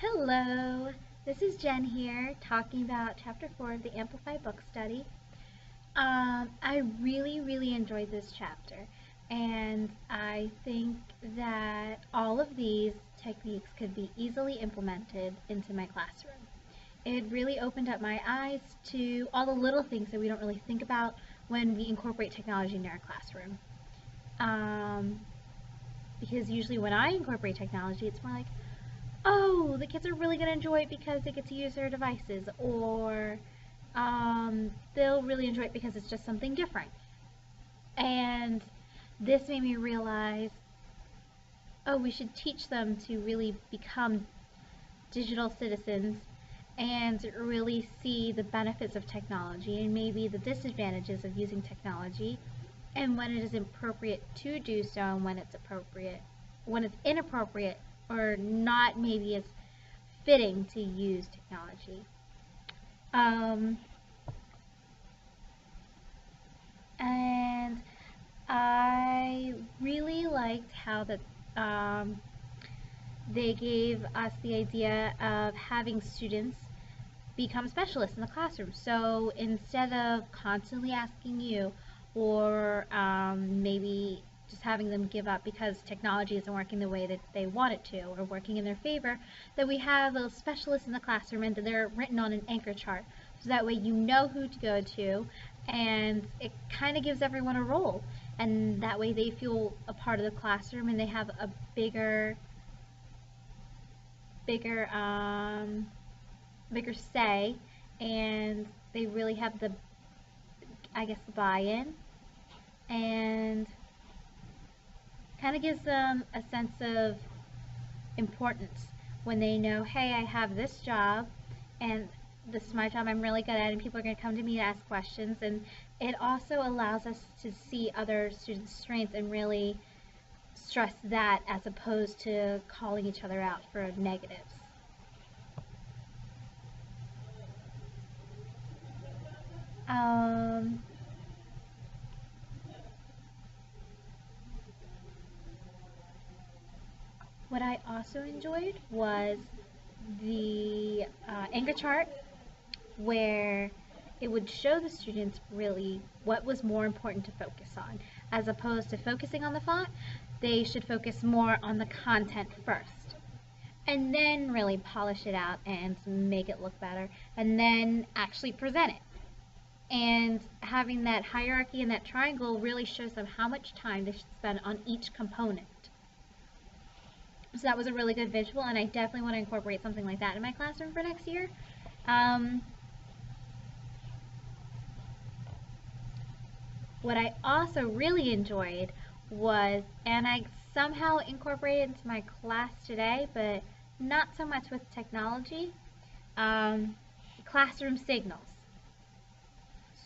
Hello, this is Jen here talking about Chapter 4 of the Amplify book study. I really enjoyed this chapter, and I think that all of these techniques could be easily implemented into my classroom. It really opened up my eyes to all the little things that we don't really think about when we incorporate technology into our classroom. Because usually when I incorporate technology, it's more like, oh, the kids are really going to enjoy it because they get to use their devices, or they'll really enjoy it because it's just something different. And this made me realize, oh, we should teach them to really become digital citizens and really see the benefits of technology and maybe the disadvantages of using technology, and when it is appropriate to do so and when it's appropriate, when it's inappropriate or not maybe as fitting to use technology. And I really liked how that they gave us the idea of having students become specialists in the classroom. So instead of constantly asking you, or maybe just having them give up because technology isn't working the way that they want it to or working in their favor, that we have those specialists in the classroom and that they're written on an anchor chart. So that way you know who to go to, and it kind of gives everyone a role. And that way they feel a part of the classroom and they have a bigger say, and they really have the, I guess, the buy-in, and kind of gives them a sense of importance when they know, hey, I have this job and this is my job, I'm really good at it, and people are going to come to me to ask questions. And it also allows us to see other students' strengths and really stress that as opposed to calling each other out for negatives. What I also enjoyed was the anchor chart, where it would show the students really what was more important to focus on. As opposed to focusing on the font, they should focus more on the content first, and then really polish it out and make it look better, and then actually present it. And having that hierarchy and that triangle really shows them how much time they should spend on each component. So that was a really good visual, and I definitely want to incorporate something like that in my classroom for next year. What I also really enjoyed was, and I somehow incorporated into my class today, but not so much with technology, classroom signals.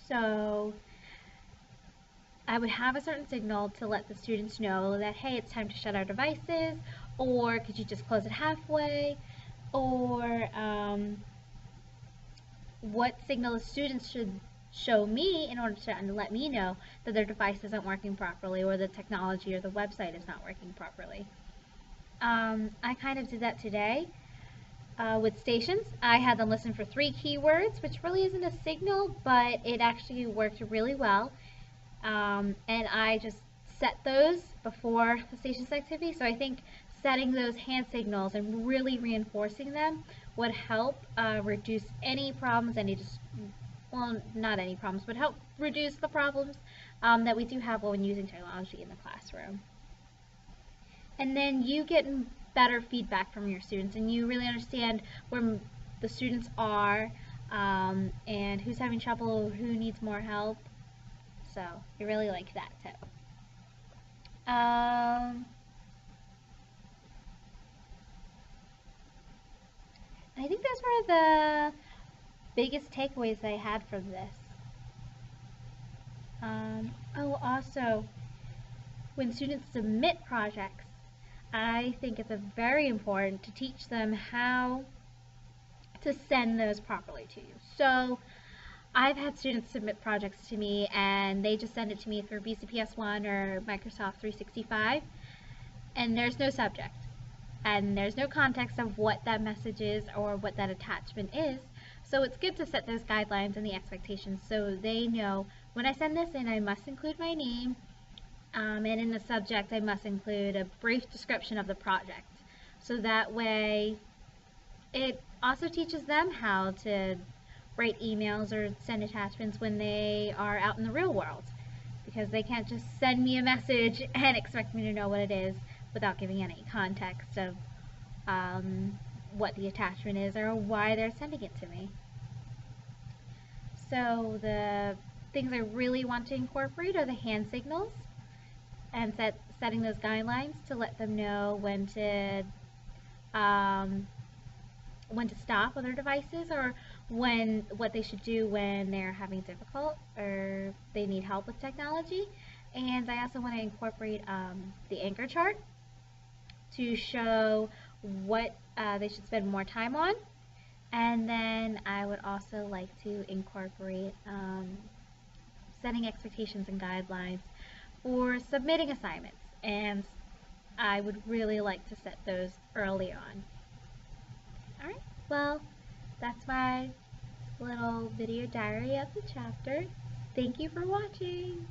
So I would have a certain signal to let the students know that, hey, it's time to shut our devices, or could you just close it halfway, or what signal the students should show me in order to let me know that their device isn't working properly, or the technology or the website is not working properly. I kind of did that today with stations. I had them listen for 3 keywords, which really isn't a signal, but it actually worked really well. And I just set those before the stations activity. So I think setting those hand signals and really reinforcing them would help reduce any problems, well, not any problems, but help reduce the problems that we do have when using technology in the classroom. And then you get better feedback from your students, and you really understand where the students are and who's having trouble, who needs more help. So I really like that tip. I think those were the biggest takeaways I had from this. Oh, also, when students submit projects, I think it's very important to teach them how to send those properly to you. So I've had students submit projects to me and they just send it to me through BCPS1 or Microsoft 365, and there's no subject. and there's no context of what that message is or what that attachment is. So it's good to set those guidelines and the expectations so they know when I send this in, I must include my name, and in the subject I must include a brief description of the project. So that way it also teaches them how to write emails or send attachments when they are out in the real world, because they can't just send me a message and expect me to know what it is without giving any context of what the attachment is or why they're sending it to me. So the things I really want to incorporate are the hand signals and setting those guidelines to let them know when to stop other devices, or what they should do when they're having difficult or they need help with technology. And I also want to incorporate the anchor chart to show what they should spend more time on. And then I would also like to incorporate setting expectations and guidelines for submitting assignments, and I would really like to set those early on. Alright, well, that's my little video diary of the chapter. Thank you for watching!